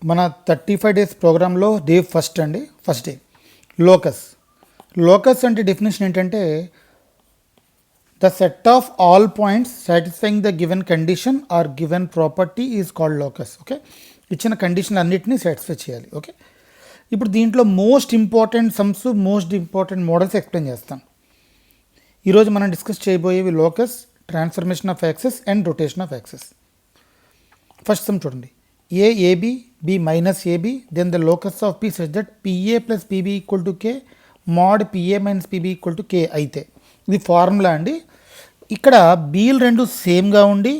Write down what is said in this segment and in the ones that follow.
మన 35 డేస్ ప్రోగ్రాంలో day first day locus అంటే డెఫినేషన్ ఏంటంటే the set of all points satisfying the given condition or given property is called locus. Okay, ఇచ్చిన condition అన్నిటినీ satisfy చేయాలి. Okay, ఇప్పుడు దీంట్లో most important sums, most important models explain చేస్తాం. ఈరోజు మనం డిస్కస్ చేయబోయేవి locus, transformation of axes and rotation of axes. First sum చూడండి, A B B minus A B then the locus of P such that PA plus P B equal to K mod P A minus P B equal to K అయితే ఇది formula అండి. ఇక్కడ బీలు రెండు సేమ్గా ఉండి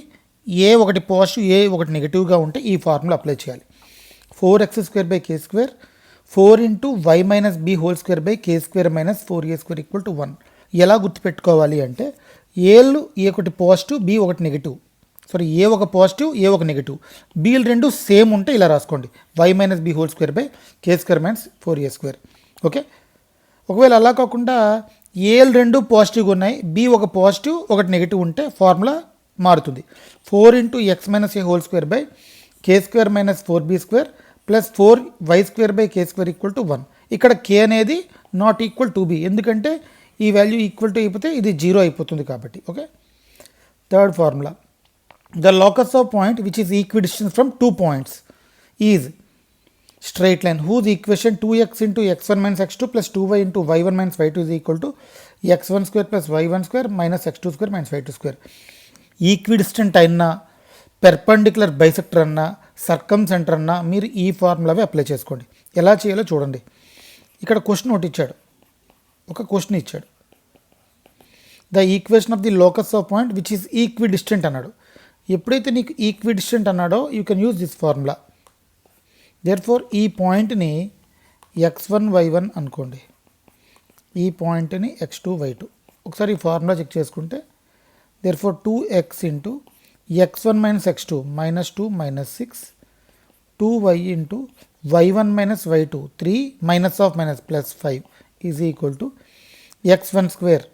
ఏ ఒకటి positive ఏ ఒకటి నెగిటివ్గా ఉంటే ఈ ఫార్ములా అప్లై చేయాలి. 4x² by K square 4 into Y minus B whole square by K square minus 4a² equal to 1. ఎలా గుర్తుపెట్టుకోవాలి అంటే ఏలు ఏ ఒకటి పాజిటివ్ బి ఒకటి నెగిటివ్, సారీ ఏ ఒక పాజిటివ్ ఏ ఒక నెగిటివ్, బీలు రెండు సేమ్ ఉంటే ఇలా రాసుకోండి, Y minus B whole square by K square minus 4a². Okay, ఒకవేళ అలా కాకుండా ఏలు రెండు పాజిటివ్గా ఉన్నాయి, బి ఒక పాజిటివ్ ఒకటి నెగిటివ్ ఉంటే ఫార్ములా మారుతుంది. 4 into x minus a whole square by K square minus 4b² plus 4y² by K square equal to 1. ఇక్కడ కే అనేది నాట్ ఈక్వల్ టు బి, ఎందుకంటే ఈ వాల్యూ ఈక్వల్ టు అయిపోతే ఇది 0 అయిపోతుంది కాబట్టి. Okay, third formula, the locus of point which is equidistant from 2 points is straight line whose equation 2x into x1 minus x2 plus 2y into y1 minus y2 is equal to x1 square plus y1 square minus x2 square minus y2 square. Equidistant అయినా, perpendicular bisector అన్నా, సర్కంసెంటర్ అన్నా మీరు ఈ ఫార్ములావే apply చేసుకోండి. ఎలా చేయాలో చూడండి. ఇక్కడ క్వశ్చన్ ఒకటి ఇచ్చాడు, ఒక క్వశ్చన్ ఇచ్చాడు, the equation of the locus of point which is equidistant అన్నాడు. ఎప్పుడైతే నీకు ఈక్విడిస్టెంట్ అన్నాడో you can use this formula. Therefore ఈ పాయింట్ని x1 y1 అనుకోండి, ఈ పాయింట్ని x2 y2. ఒకసారి ఈ ఫార్ములా చెక్ చేసుకుంటే therefore 2x into x1 minus x2 minus 2 minus 6 2y into y1 minus y2 3 minus of minus plus 5 is equal to x1 square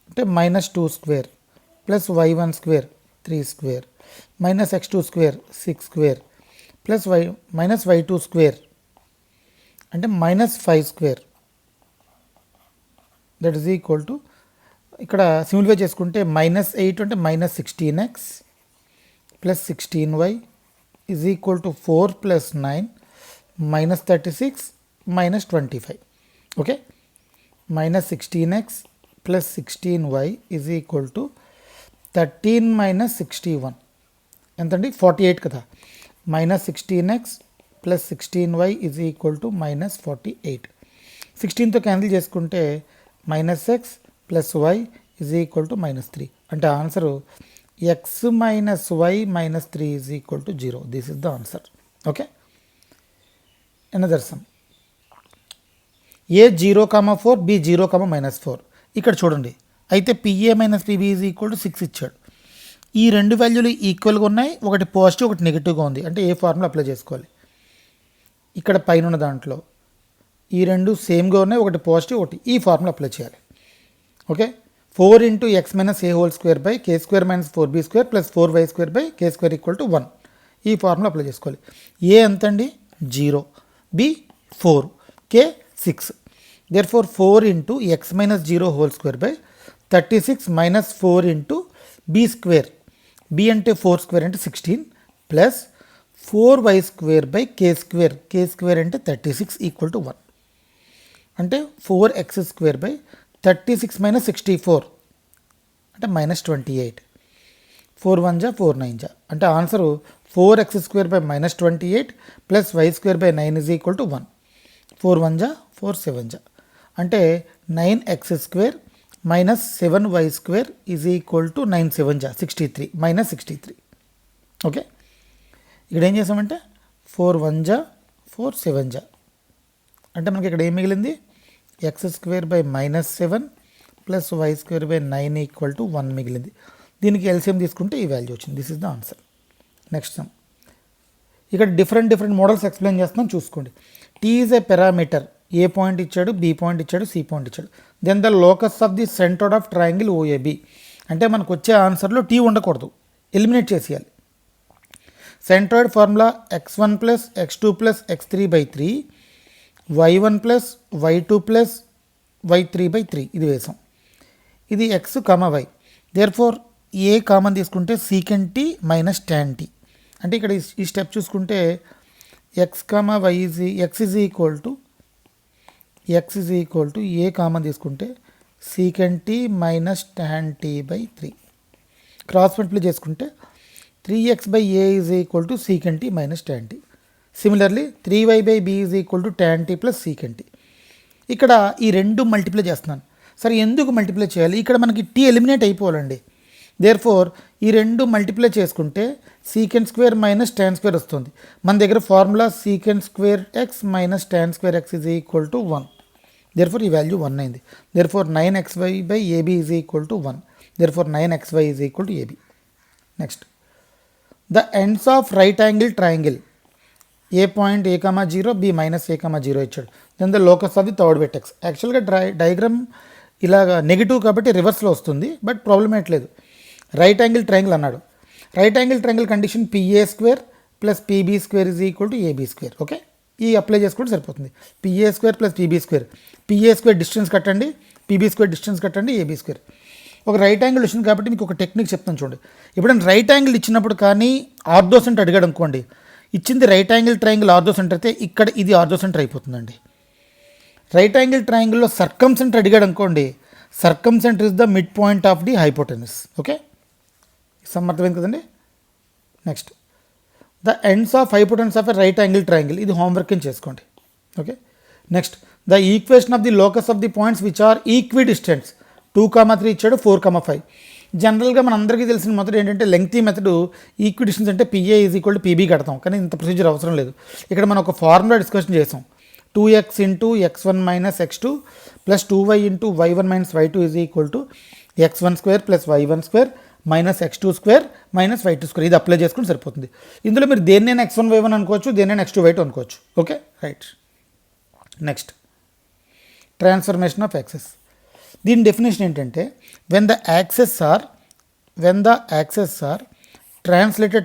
అంటే minus 2 square plus y1 square 3 square minus x2 square 6 square plus minus y2 square అంటే minus 5 square that is equal to, ఇక్కడ simplify చేసుకుంటే minus 8 అంటే minus 16x plus 16y is equal to 4 plus 9 minus 36 minus 25. Okay, minus 16x plus 16y is equal to 13 minus 61 ఎంతండి 48 కదా, minus 16x plus 16y is equal to minus 48. 16తో cancel చేసుకుంటే minus X plus Y is equal to minus 3. అంటే answer X minus Y minus 3 is equal to 0. This is the answer. Okay, another sum, A 0,4 B 0,-4. ఇక్కడ చూడండి, అయితే PA minus PB is equal to 6 ఇచ్చాడు. ఈ రెండు వాల్యూలు ఈక్వల్గా ఉన్నాయి, ఒకటి పాజిటివ్ ఒకటి నెగిటివ్గా ఉంది, అంటే ఏ ఫార్ములా అప్లై చేసుకోవాలి. ఇక్కడ పైన ఉన్న దాంట్లో ఈ రెండు సేమ్గా ఉన్నాయి, ఒకటి పాజిటివ్ ఒకటి, ఈ ఫార్ములా అప్లై చేయాలి. Okay, 4 into x minus a whole square by K square minus 4b² plus 4y² by K square equal to 1. ఈ ఫార్ములా అప్లై చేసుకోవాలి. ఏ ఎంతండి 0, b 4, k 6. Therefore 4 into x minus 0 whole square by 36 minus 4 into b square, b అంటే 4 square అంటే 16 plus 4y² by K square, k square అంటే 36 equal to 1. అంటే 4x² by 36 minus 64 అంటే minus 28. 4 1 జా 4 9 జా అంటే answer 4x² by minus 28 plus y² by 9 is equal to 1. 4 1 జా 4 7 జా అంటే 9x² minus 7y² is equal to 9 7 జా 63 మైనస్ 63. ఓకే, ఇక్కడ ఏం చేసామంటే 4 1 జా 4 7 జా అంటే మనకి ఇక్కడ ఏం మిగిలింది, x² by minus 7 plus y² by 9 equal to 1 మిగిలింది. దీనికి ఎల్సిఎం తీసుకుంటే ఈ వాల్యూ వచ్చింది. This is the answer. Next sum, ఇక్కడ డిఫరెంట్ మోడల్స్ ఎక్స్ప్లెయిన్ చేస్తున్నాం చూసుకోండి. T is a parameter, a point ఇచ్చాడు, బి పాయింట్ ఇచ్చాడు, సి పాయింట్ ఇచ్చాడు. Then the locus of the centre of triangle OAB. అంటే మనకు వచ్చే ఆన్సర్లో టీ ఉండకూడదు, ఎలిమినేట్ చేసేయాలి. Centroid formula x1 plus x2 plus x3/3 y1 plus y2 plus y3/3 ఇది వేసాం. ఇది x, y. Therefore A common తీసుకుంటే secant T minus tan t. అంటే ఇక్కడ ఈ స్టెప్ చూసుకుంటే x, y x is equal to A common తీసుకుంటే secant T minus tan t/3. Cross multiply చేసుకుంటే 3x/a is equal to secant T minus tan t. Similarly 3y/b is equal to tan t plus secant T. ఇక్కడ ఈ రెండు multiply చేస్తున్నాను. సరే ఎందుకు multiply చేయాలి? ఇక్కడ మనకి టీ ఎలిమినేట్ అయిపోవాలండి. దేర్ఫోర్ ఈ రెండు మల్టిప్లై చేసుకుంటే secant square minus tan square వస్తుంది. మన దగ్గర formula secant square x minus tan square x is equal to 1. Therefore ఈ వాల్యూ 1 అయింది. Therefore 9xy/ab is equal to 1. Therefore 9xy is equal to ab. Next, the ends of right angle triangle a point a,0 b minus a,0 ఇచ్చాడు. Then the locus of the third vertex. యాక్చువల్గా diagram ఇలాగ negative కాబట్టి రివర్స్లో వస్తుంది, but problem ఏట్లేదు. Right angle triangle అన్నాడు. Right angle triangle condition PA² plus PB² is equal to AB². Okay, ఈ apply చేసుకుంటే సరిపోతుంది. PA² plus PB². PA² distance కట్టండి, PB² డిస్టెన్స్ కట్టండి, AB². ఒక రైట్ యాంగిల్ వచ్చింది కాబట్టి మీకు ఒక టెక్నిక్ చెప్తాను చూడండి. ఎప్పుడైనా రైట్ యాంగిల్ ఇచ్చినప్పుడు కానీ ఆర్థో సెంటర్ అడిగాడు అనుకోండి, ఇచ్చింది right angle triangle orthocentre అయితే ఇక్కడ ఇది ఆర్థో సెంటర్ అయిపోతుందండి. రైట్ యాంగిల్ ట్రయాంగిల్లో సర్కమ్ సెంటర్ అడిగాడు అనుకోండి, circumcentre is the midpoint of the hypotenuse. Okay, సమర్థమైంది కదండి. Next, the ends of hypotenuse of a right angle triangle. ఇది హోంవర్క్ అని చేసుకోండి. Okay, next, the equation of the locus of the points which are equidistant 2,3 ఇచ్చాడు, 4,5. జనరల్గా మన అందరికీ తెలిసిన మెథడ్ ఏంటంటే లెంగ్తీ మెథడ్. ఈక్వి డిస్టెన్స్ అంటే PA is equal to PB కడతాం, కానీ ఇంత ప్రొసీజర్ అవసరం లేదు. ఇక్కడ మనం ఒక ఫార్ములా డిస్కషన్ చేసాం. 2x into x1 minus x2 plus 2y into y1 minus y2 is equal to x1² plus y1² minus x2² minus y2². ఇది అప్లై చేసుకుని సరిపోతుంది. ఇందులో మీరు దేన్నైనా x1 y1 అనుకోవచ్చు, దేన్నైనా x2 y2 అనుకోవచ్చు. Okay, right. Next, transformation of access. దీని డెఫినేషన్ ఏంటంటే when the axes are translated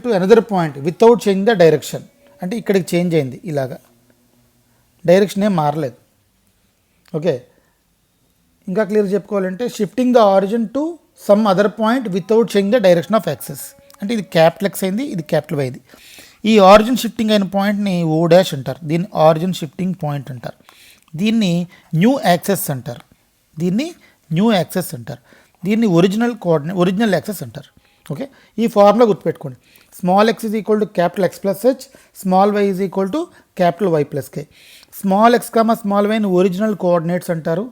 to another point without changing the direction. అంటే ఇక్కడికి చేంజ్ అయింది, ఇలాగా డైరెక్షన్ ఏం మారలేదు. ఓకే, ఇంకా క్లియర్ చెప్పుకోవాలంటే shifting the origin to some other point without changing the direction of access. అంటే ఇది క్యాపిటల్ X అయింది, ఇది క్యాపిటల్ Y అయింది. ఈ ఆరిజిన్ షిఫ్టింగ్ అయిన పాయింట్ని O' అంటారు. దీన్ని ఆరిజిన్ షిఫ్టింగ్ పాయింట్ అంటారు. దీన్ని న్యూ యాక్సెస్ అంటారు. దీన్ని ఒరిజినల్ యాక్సెస్ అంటారు. ఓకే, ఈ ఫార్ములా గుర్తుపెట్టుకోండి. Small x is equal to capital X plus H, small y is equal to capital Y plus K. Small x small వైని ఒరిజినల్ కోఆర్డినేట్స్ అంటారు.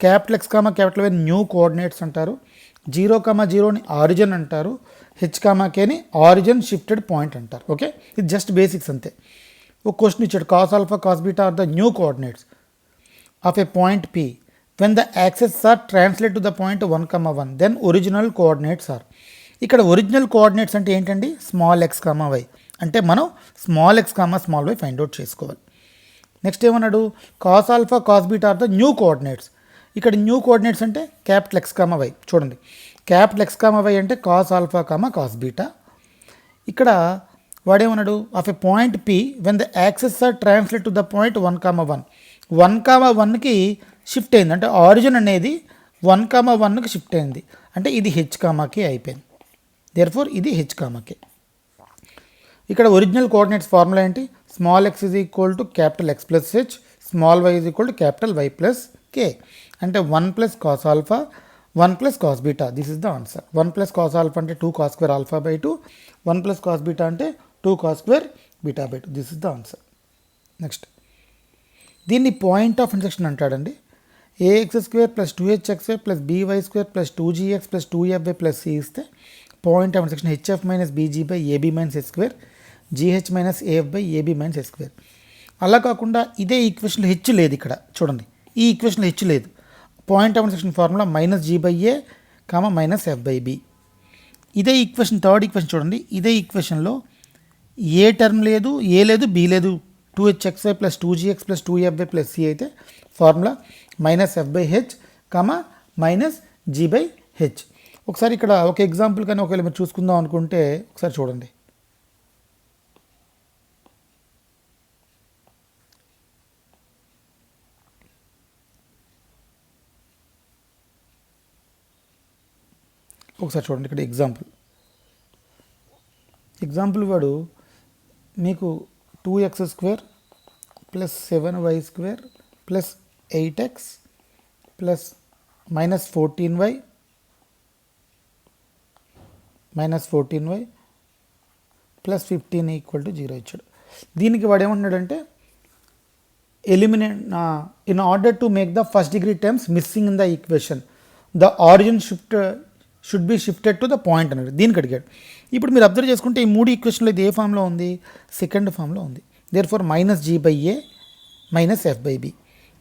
Capital X capital వైని new coordinates అంటారు. 0,0ని origin అంటారు. H,Kని origin shifted point అంటారు. Okay, ఇది just basics అంతే. ఒక క్వశ్చన్ ఇచ్చాడు, cos alpha cos beta are the new coordinates of a point P when the axes are translate to the point 1,1 then original coordinates are. ఇక్కడ original coordinates అంటే ఏంటండి? Small x, y. అంటే మనం small x, small y find out చేసుకోవాలి. Next ఏమన్నాడు? Cos alpha cos beta are the new coordinates. ఇక్కడ new coordinates అంటే capital X, y. చూడండి, క్యాపిటల్ X, y అంటే కాస్ ఆల్ఫా కాస్ బీటా. ఇక్కడ వాడేమన్నాడు? Of a point P when the axes are translate to the point 1,1. 1,1కి shift అయింది, అంటే origin అనేది 1,1కి shift అయింది, అంటే ఇది H,K అయిపోయింది. దేర్ఫోర్ ఇది H,K. ఇక్కడ ఒరిజినల్ కోఆర్డినేట్స్ ఫార్ములా ఏంటి? Small x is equal to capital X plus H, small y is equal to capital Y plus K. అంటే 1 plus cos alpha 1 plus cos beta. This is the answer. 1 plus cos alpha అంటే 2 cos square alpha by 2, 1 plus cos beta అంటే 2 cos square beta by 2. This is the answer. Next, దీన్ని point of intersection అంటాడండి. ax² plus 2hx² plus by² plus 2gx plus 2fy plus c ఇస్తే point of intersection hf minus bg by ab minus h², gh minus af by ab minus h². అలా కాకుండా ఇదే ఈక్వేషన్లో H లేదు. ఇక్కడ చూడండి, ఈ ఈక్వేషన్లో H లేదు. Point of intersection formula minus g by a minus f by b. ఇదే equation third equation చూడండి, ఇదే ఈక్వేషన్లో ఏ టర్మ్ లేదు, ఏ లేదు, బి లేదు. 2hxy plus 2gx plus 2fy plus c అయితే formula minus f by h comma minus g by h. ఒకసారి ఇక్కడ ఒక ఎగ్జాంపుల్ కానీ ఒకవేళ మీరు చూసుకుందాం అనుకుంటే ఒకసారి చూడండి. ఒకసారి చూడండి ఇక్కడ ఎగ్జాంపుల్ వాడు మీకు 2x² plus 7y² plus 8x plus minus 14y plus 15 equal to 0 ఇచ్చాడు. దీనికి వాడు ఏమంటున్నాడంటే eliminate in order to make the first degree terms missing in the equation the origin should be shifted to the point అన్నాడు. దీనికి అడిగాడు. ఇప్పుడు మీరు observe చేసుకుంటే ఈ 3 ఈక్వేషన్లో ఇది ఏ ఫామ్లో ఉంది? సెకండ్ ఫామ్లో ఉంది. Therefore minus g by a minus f by b.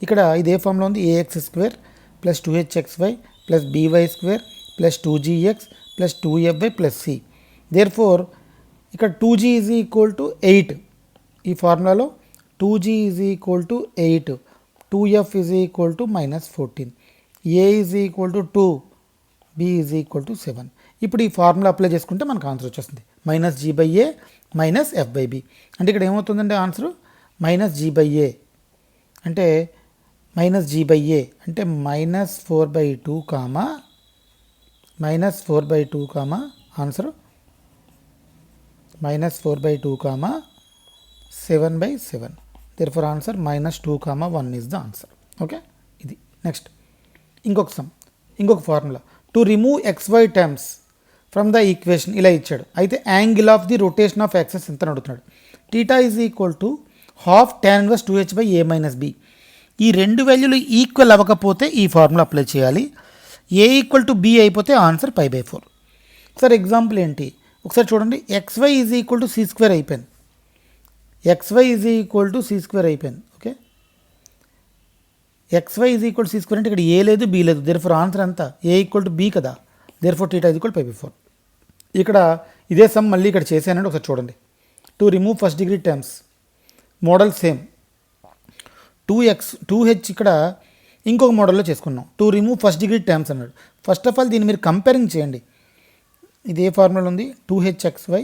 ఇక్కడ ఇది ఏ ఫామ్లో ఉంది? ax² plus 2hxy plus by² plus 2gx plus 2fy plus c. Therefore ఇక్కడ 2g ఈజ్ ఈక్వల్ టు 8. ఈ ఫార్ములాలో 2g is equal to 8, 2f is equal to minus 14, a is equal to 2, b is equal to 7. ఇప్పుడు ఈ formula apply చేసుకుంటే మనకు answer వచ్చేస్తుంది minus g by a minus f by b. అంటే ఇక్కడ ఏమవుతుందంటే answer minus g by a అంటే minus g by a అంటే -4/2 comma -4/2 comma answer -4/2 comma 7/7. Therefore answer -2, 1 is the answer. Okay, ఇది నెక్స్ట్ ఇంకొక formula to remove xy terms from the equation ఇలా ఇచ్చాడు. అయితే angle of the rotation of axes ఎంత అడుగుతున్నాడు? Theta is equal to ½ tan 1 2h by a minus B. ఈ రెండు వాల్యూలు equal అవ్వకపోతే ఈ ఫార్ములా అప్లై చేయాలి. a ఈక్వల్ టు బి అయిపోతే ఆన్సర్ π/4. సార్ ఎగ్జాంపుల్ ఏంటి ఒకసారి చూడండి. xy is equal to c² అయిపోయింది. xy is equal to c² అయిపోయింది. Okay, xy is equal to c² అంటే ఇక్కడ ఏ లేదు బి లేదు. దేర్ఫోర్ ఆన్సర్ అంతా a ఈక్వల్ టు బి కదా. Therefore theta is equal π/4. ఇక్కడ ఇదే సమ్ మళ్ళీ ఇక్కడ చేశానండి ఒకసారి చూడండి. To remove first degree terms model same 2h ఇక్కడ ఇంకొక మోడల్లో చేసుకున్నాం. To remove first degree terms అన్నాడు. ఫస్ట్ ఆఫ్ ఆల్ దీన్ని మీరు కంపేరింగ్ చేయండి. ఇది ఏ ఫార్ములా ఉంది? 2hxy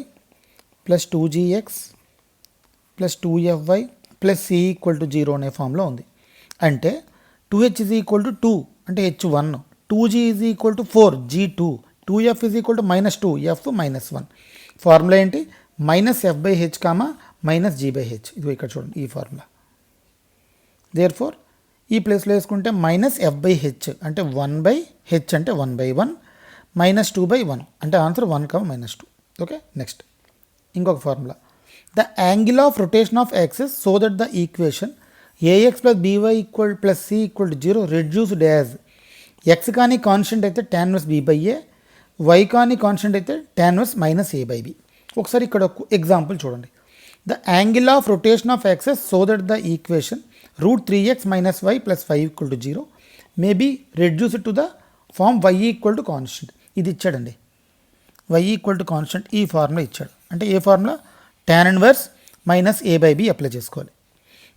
plus 2gx plus 2fy plus c equal to 0 అనే ఫామ్లో ఉంది. అంటే 2h ఈజ్ ఈక్వల్ టు 2 అంటే h1, 2g is equal to 4 g2, 2f is equal to -2 f -1. Formula ఏంటి? -f/h comma -g/h. ఇది ఇక్కడ చూడండి ఈ ఫార్ములా. దేర్ ఫోర్ ఈ ప్లేస్లో వేసుకుంటే -f/h అంటే 1/h అంటే 1/1 -2/1 అంటే ఆన్సర్ 1, -2. ఓకే, నెక్స్ట్ ఇంకొక formula the angle of rotation of axes so that the equation ax plus by equal plus c equal to 0 reduced as x కానీ కాన్స్టెంట్ అయితే tan 1 b/a, y కానీ constant అయితే tan 1 -a/b. ఒకసారి ఇక్కడ example చూడండి. The angle of rotation of axes so that the equation √3x - y plus 5 equal to 0 may be reduced to the form y equal to constant. ఇది ఇచ్చాడండి, y equal to constant. ఈ formula ఇచ్చాడు. అంటే ఏ formula? tan 1 -a/b apply చేసుకోవాలి.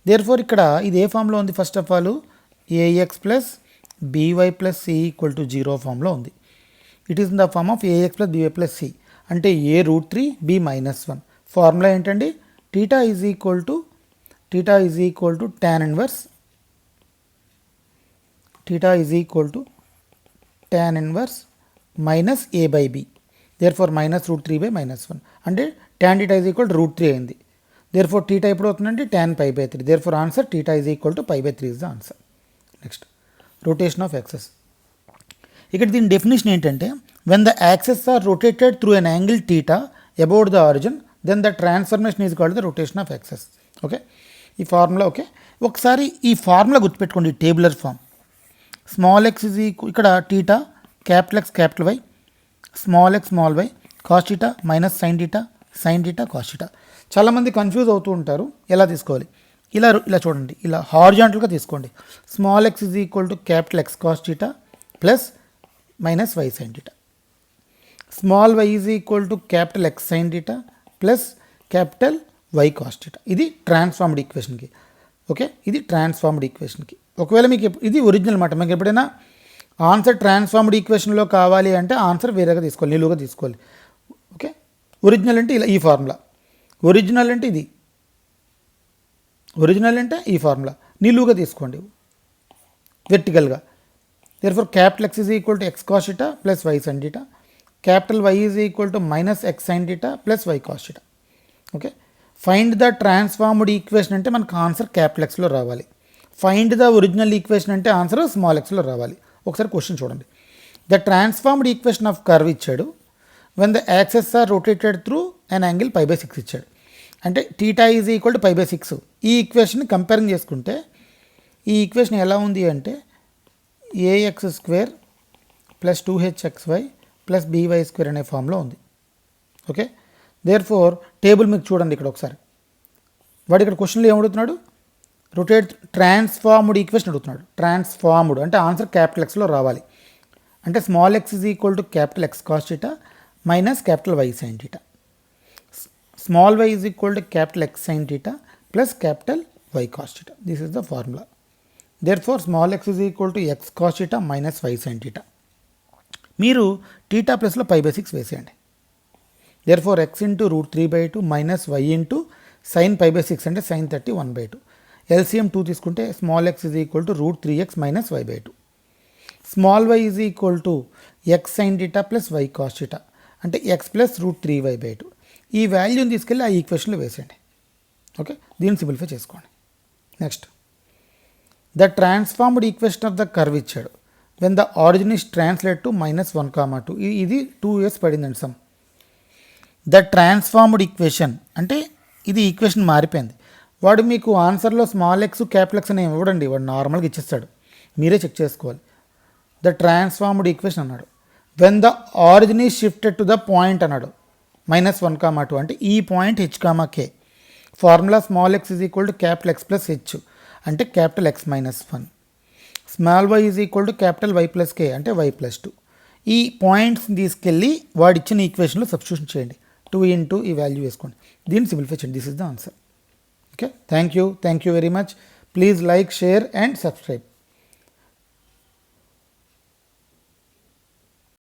Therefore ఇక్కడ ఇది ఏ ఫామ్లో ఉంది? First of all ax plus by plus c equal to 0 ఫామ్లో ఉంది. It is in the form of ax plus by plus c అంటే a √3 b -1. ఫార్ములా ఏంటండి? Theta is equal to tan 1 -a/b. Therefore -√3 by -1 అంటే tan θ is equal to √3 అయింది. Therefore theta ఎప్పుడు అవుతుందంటే tan π/3. Therefore answer theta is equal to π/3 is the answer. Next rotation of axes. ఇక్కడ దీని definition ఏంటంటే when the axes are rotated through an angle theta about the origin then the transformation is called the rotation of axes. Okay, ఈ formula. Okay, ఒకసారి ఈ formula గుర్తుపెట్టుకోండి. Tabular form small X is equal ఇక్కడ theta capital X capital Y small x small y cos theta minus sine theta cos theta. చాలామంది confuse అవుతూ ఉంటారు ఎలా తీసుకోవాలి. ఇలా చూడండి, ఇలా హారిజాంటల్గా తీసుకోండి. Small x is equal to capital X cos theta plus minus y sine theta. Small y is equal to capital X sine theta plus capital y cos theta. ఇది ట్రాన్స్ఫార్మ్డ్ ఈక్వేషన్కి. ఓకే, ఇది ట్రాన్స్ఫార్మ్డ్ ఈక్వేషన్కి. ఒకవేళ మీకు ఇది original మాట. మీకు ఎప్పుడైనా answer transformed ఈక్వేషన్లో కావాలి అంటే ఆన్సర్ వేరేగా తీసుకోవాలి, నిలువుగా తీసుకోవాలి. ఓకే, ఒరిజినల్ అంటే ఇలా ఈ ఫార్ములా, ఒరిజినల్ అంటే ఇది, ఒరిజినల్ అంటే ఈ ఫార్ములా, నిలువుగా తీసుకోండి వెర్టికల్గా. therefore capital X is equal to x cos theta plus y sin theta, capital Y is equal to minus x sin theta plus y cos theta. Okay, find the transformed equation అంటే మనకు answer capital ఎక్స్లో రావాలి. Find the original equation అంటే answer small ఎక్స్లో రావాలి. ఒకసారి question చూడండి. The transformed equation of curve ఇచ్చాడు, when the axes are rotated through an angle π/6 ఇచ్చాడు. అంటే టీటా ఈజ్ ఈక్వల్ టు π/6. ఈ ఈక్వేషన్ కంపేరింగ్ చేసుకుంటే ఈ ఈక్వేషన్ ఎలా ఉంది అంటే ax² plus 2hxy plus by² అనే ఫామ్లో ఉంది. ఓకే, దేర్ఫోర్ టేబుల్ మీకు చూడండి ఇక్కడ ఒకసారి. వాడు ఇక్కడ క్వశ్చన్లో ఏమడుగుతున్నాడు, రొటేట్ ట్రాన్స్ఫార్మ్డ్ ఈక్వేషన్ అడుగుతున్నాడు. ట్రాన్స్ఫార్మ్డ్ అంటే ఆన్సర్ క్యాపిటల్ ఎక్స్లో రావాలి. అంటే small X is equal to capital x cos theta minus capital y sine theta, small y is equal to capital x sine theta plus capital y cos theta. This is the formula. Therefore small X is equal to x cos theta minus y sine theta. మీరు theta ప్లస్లో π/6 వేసేయండి. Therefore x into √3/2 minus y into sine π/6 అంటే sine 30 1/2. LCM 2 తీసుకుంటే small X is equal to √3x minus y/2. Small y is equal to x sine theta plus y cos theta అంటే x plus √3y/2. ఈ వాల్యూని తీసుకెళ్ళి ఆ ఈక్వేషన్లో వేసేయండి. Okay, దీన్ని simplify చేసుకోండి. Next, the transformed equation of the curve ఇచ్చాడు, when the origin is translate to -1,2. ఇది 2 years పడిందండి సమ్. ద ట్రాన్స్ఫార్మ్డ్ ఈక్వేషన్ అంటే ఇది ఈక్వేషన్ మారిపోయింది. వాడు మీకు ఆన్సర్లో స్మాల్ ఎక్స్ క్యాపిటల్ ఎక్స్ అని ఇవ్వడండి, వాడు నార్మల్గా ఇచ్చేస్తాడు, మీరే చెక్ చేసుకోవాలి. ద ట్రాన్స్ఫార్మ్డ్ ఈక్వేషన్ అన్నాడు, when the origin is shifted to the point అన్నాడు -1,2 అంటే ఈ point h,k. Formula small X is equal to capital x plus h అంటే capital x -1. Small y is equal to capital y plus k అంటే y plus 2. ఈ పాయింట్స్ని తీసుకెళ్ళి వాడు ఇచ్చిన ఈక్వేషన్లో సబ్స్టిట్యూషన్ చేయండి. 2 ఇంటూ ఈ వాల్యూ వేసుకోండి, దీన్ని సింప్లిఫై చేయండి. This is the answer. Okay, thank you very much. Please like, share and subscribe.